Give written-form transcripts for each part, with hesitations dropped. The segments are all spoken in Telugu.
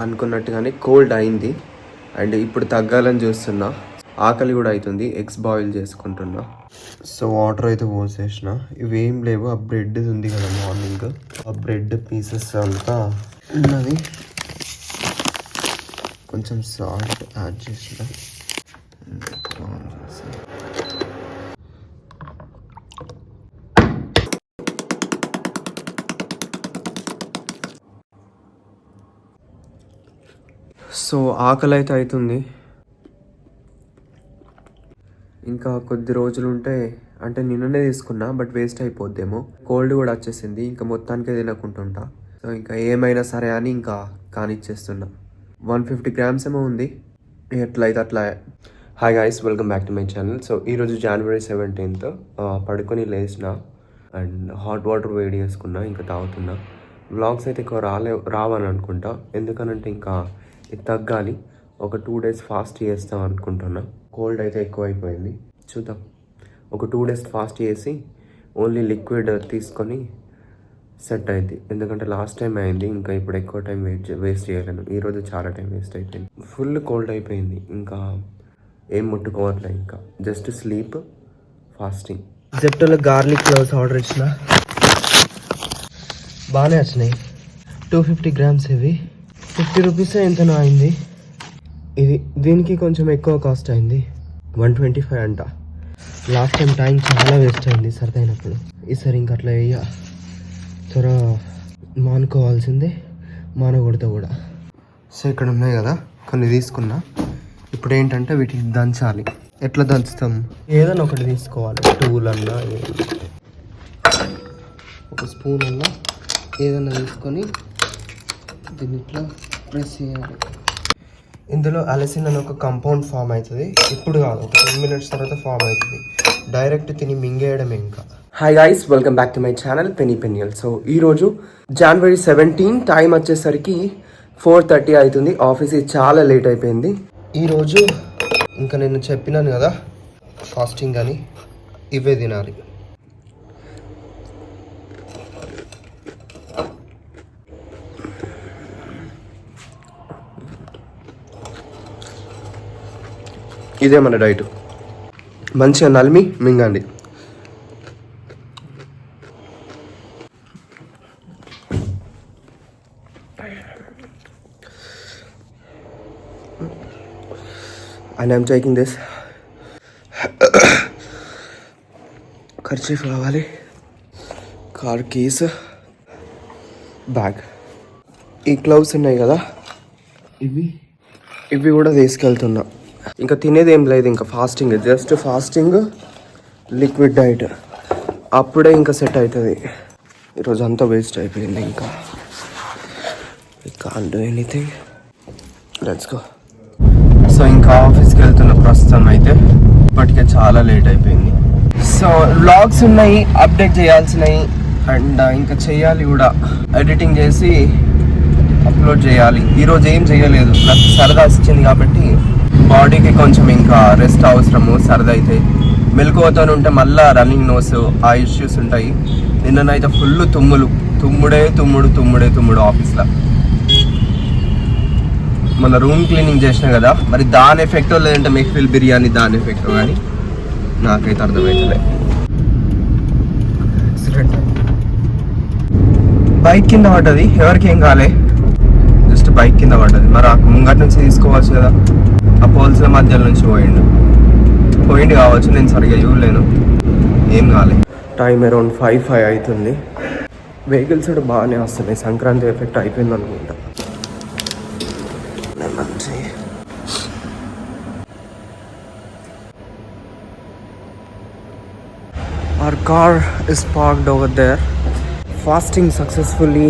అనుకున్నట్టుగానే కోల్డ్ అయింది అండ్ ఇప్పుడు తగ్గాలని చూస్తున్నా. ఆకలి కూడా అవుతుంది. ఎగ్స్ బాయిల్ చేసుకుంటున్నా. సో వాటర్ అయితే పోసేసిన. ఇవేం లేవు. ఆ బ్రెడ్ ఉంది కదా మార్నింగ్, ఆ బ్రెడ్ పీసెస్ అంతా ఉన్నది. కొంచెం సాల్ట్ యాడ్ చేసిన. సో ఆకలి అయితే అవుతుంది. ఇంకా కొద్ది రోజులు ఉంటే, అంటే నిన్ననే తీసుకున్నా బట్ వేస్ట్ అయిపోద్దేమో. కోల్డ్ కూడా వచ్చేసింది. ఇంకా మొత్తానికే తినకుంటుంటా. సో ఇంకా ఏమైనా సరే అని ఇంకా కానిచ్చేస్తున్నా. 150 grams ఏమో ఉంది. ఎట్లయితే అట్లా. Hi guys, welcome back to my channel. So ఈరోజు January 17th పడుకొని లేచిన అండ్ హాట్ వాటర్ వేడి చేసుకున్నా, ఇంకా తాగుతున్నా. వ్లాగ్స్ అయితే ఎక్కువ రావని అనుకుంటా. ఎందుకనంటే ఇంకా ఇది తగ్గాలి. ఒక 2 days ఫాస్ట్ చేస్తాం అనుకుంటున్నా. కోల్డ్ అయితే ఎక్కువ అయిపోయింది. చూద్దాం. ఒక 2 days ఫాస్ట్ చేసి ఓన్లీ లిక్విడ్ తీసుకొని సెట్ అయింది. ఎందుకంటే లాస్ట్ టైం అయింది. ఇంకా ఇప్పుడు ఎక్కువ టైం వేస్ట్ చేయలేను. ఈరోజు చాలా టైం వేస్ట్ అయిపోయింది. ఫుల్ కోల్డ్ అయిపోయింది. ఇంకా ఏం ముట్టుకోవట్లే. ఇంకా జస్ట్ స్లీప్, ఫాస్టింగ్. జెప్టోలో గార్లిక్ క్లోవ్స్ ఆర్డర్ ఇచ్చిన. బాగానే వచ్చినాయి. 250 grams ఇవి 50 rupees ఎంతనో అయింది. ఇది దీనికి కొంచెం ఎక్కువ కాస్ట్ అయింది. 125 అంట. లాస్ట్ టైం చాలా వేస్ట్ అయింది సరిదైనప్పుడు. ఈసారి ఇంక అట్లా త్వర మానుకోవాల్సిందే, మానకూడదు కూడా. సో ఇక్కడ ఉన్నాయి కదా కొన్ని తీసుకున్నా. ఇప్పుడు ఏంటంటే వీటిని దంచాలి. ఎట్లా దంచుతాం? ఏదైనా ఒకటి తీసుకోవాలి. టూల్ అన్నా, ఒక స్పూన్ అన్నా ఏదన్నా తీసుకొని దీన్ని ఇట్లా ప్రెస్ చేయాలి. ఇందులో అలసిన్ అని ఒక కాంపౌండ్ ఫామ్ అవుతుంది. ఇప్పుడు కాదు, ఒక 10 minutes తర్వాత ఫామ్ అవుతుంది. డైరెక్ట్ తిని మింగేయడమే. ఇంకా hi guys, welcome back to my channel penny Peniel. So ఈరోజు January 17 టైం వచ్చేసరికి 4:30 అవుతుంది. ఆఫీస్ చాలా లేట్ అయిపోయింది ఈరోజు. ఇంకా నేను చెప్పినాను కదా ఫాస్టింగ్ అని, ఇవే తినాలి. ఇదే మన డైట్. మంచిగా నలిమి మింగండి. And I'm taking this. Kerchief కావాలి, కార్ కీస్, బ్యాగ్. ఈ గ్లౌస్ ఉన్నాయి కదా, ఇవి కూడా తీసుకెళ్తున్నా. ఇంకా తినేది ఏం లేదు. ఇంకా fasting, just fasting, liquid diet. అప్పుడే ఇంకా సెట్ అవుతుంది. ఈరోజు అంతా వేస్ట్ అయిపోయింది. ఇంకా can't do anything. Let's go. So ఇంకా ఆఫీస్కి వెళ్తున్న ప్రస్తుతం అయితే. ఇప్పటికే చాలా లేట్ అయిపోయింది. సో వ్లాగ్స్ ఉన్నాయి, అప్డేట్ చేయాల్సినవి అండ్ ఇంకా చేయాలి కూడా. ఎడిటింగ్ చేసి అప్లోడ్ చేయాలి. ఈరోజు ఏం చేయలేదు. నాకు సరదా వచ్చింది కాబట్టి బాడీకి కొంచెం ఇంకా రెస్ట్ అవసరము. సరదా అయితే మెలకువతో ఉంటే మళ్ళీ రన్నింగ్ నోస్, ఆ ఇష్యూస్ ఉంటాయి. నిన్ననైతే ఫుల్ తుమ్ముడు ఆఫీస్లో. మన రూమ్ క్లీనింగ్ చేసిన కదా, మరి దాని ఎఫెక్టో లేదంటే మెహ్ఫిల్ బిర్యానీ దాని ఎఫెక్టో, కానీ నాకైతే అర్థమవుతలే. యాక్సిడెంట్ బైక్ కింద పడ్డది. ఎవరికి ఏం కాలే, జస్ట్ బైక్ కింద పడ్డది. మరి ఆ ముంగటి నుంచి తీసుకోవచ్చు కదా. ఆ పోల్స్ల మధ్యలో నుంచి పోయింది కావచ్చు. నేను సరిగ్గా చూడలేను. ఏం కాలే. టైం అరౌండ్ 5 అవుతుంది. వెహికల్స్ కూడా బాగానే వస్తున్నాయి. సంక్రాంతి ఎఫెక్ట్ అయిపోయింది అనుకుంటా. Our car is parked over there. Fasting successfully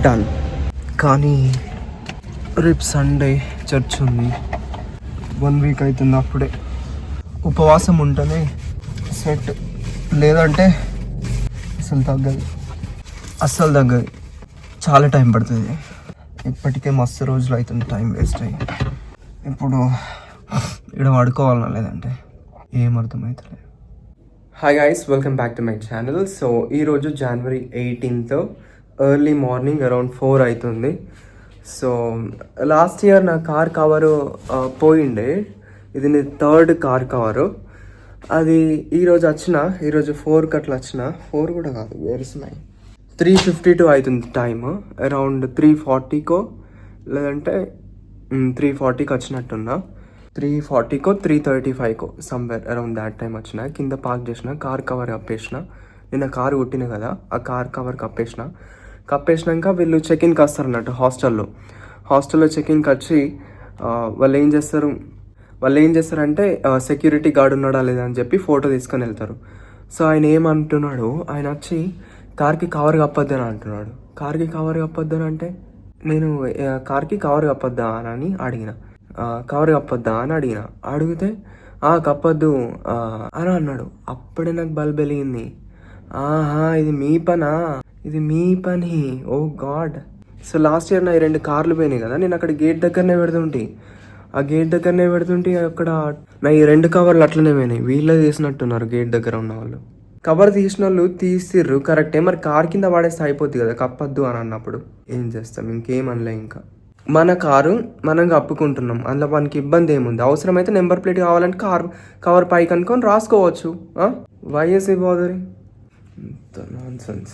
done. కానీ రేపు సండే చర్చ్ ఉంది. 1 week అవుతుంది. అప్పుడే ఉపవాసం ఉంటేనే సెట్, లేదంటే అస్సలు తగ్గదు. చాలా టైం పడుతుంది. ఇప్పటికే మస్తు రోజులు అవుతుంది టైం వేస్ట్ అయ్యి. ఇప్పుడు ఇక్కడ పడుకోవాలన్నా లేదంటే ఏం అర్థమవుతలేదు. Hi guys, welcome back to my channel. So ఈరోజు January 18th early morning around 4 అవుతుంది. సో లాస్ట్ ఇయర్ నా కార్ కవరు పోయిండే. ఇది నీ థర్డ్ కార్ కవరు. అది ఈరోజు ఈరోజు 4కి అట్లా వచ్చిన, 4 కూడా కాదు, వేరుస్తున్నాయి. 3:52 అవుతుంది టైమ్. అరౌండ్ 3:40కో లేదంటే 3:40కి వచ్చినట్టున్నా. 3:40కో 3:35కో సమ్వేర్ అరౌండ్ దాట్ టైం వచ్చిన. కింద పార్క్ చేసిన, కార్ కవర్ కప్పేసిన. నిన్న కారు కొట్టిన కదా, ఆ కార్ కవర్ కప్పేసినాక వీళ్ళు చెక్ఇన్కి వస్తారు అన్నట్టు హాస్టల్లో చెక్ఇన్కి వచ్చి వాళ్ళు ఏం చేస్తారంటే సెక్యూరిటీ గార్డ్ ఉన్నాడా లేదా అని చెప్పి ఫోటో తీసుకొని వెళ్తారు. సో ఆయన ఏమంటున్నాడు, ఆయన వచ్చి కార్కి కవర్ కప్పొద్దని అంటున్నాడు. కార్కి కవర్ కప్పొద్దని అంటే నేను కార్కి కవర్ కప్పొద్దా అని అడిగిన. అడిగితే కప్పొద్దు అని అన్నాడు. అప్పుడే నాకు బల్బ్ వెలిగింది. ఇది మీ పని ఓ గాడ్. సో లాస్ట్ ఇయర్ నా 2 కార్లు పోయినాయి కదా, నేను అక్కడ గేట్ దగ్గరనే పెడుతుంటే అక్కడ నా ఈ 2 కవర్లు అట్లనే పోయినాయి. వీళ్ళే తీసినట్టున్నారు గేట్ దగ్గర ఉన్న వాళ్ళు. కవర్ తీసిన వాళ్ళు తీసిర్రు కరెక్టే, మరి కార్ కింద పడేస్తే అయిపోద్ది కదా కప్పద్దు అని అన్నప్పుడు. ఏం చేస్తాం, ఇంకేమనలే. ఇంకా మన కారు మనం కప్పుకుంటున్నాం, అందులో మనకి ఇబ్బంది ఏముంది? అవసరమైతే నెంబర్ ప్లేట్ కావాలంటే కవర్ పైకి అనుకొని రాసుకోవచ్చు. Why is it bothering? Nonsense.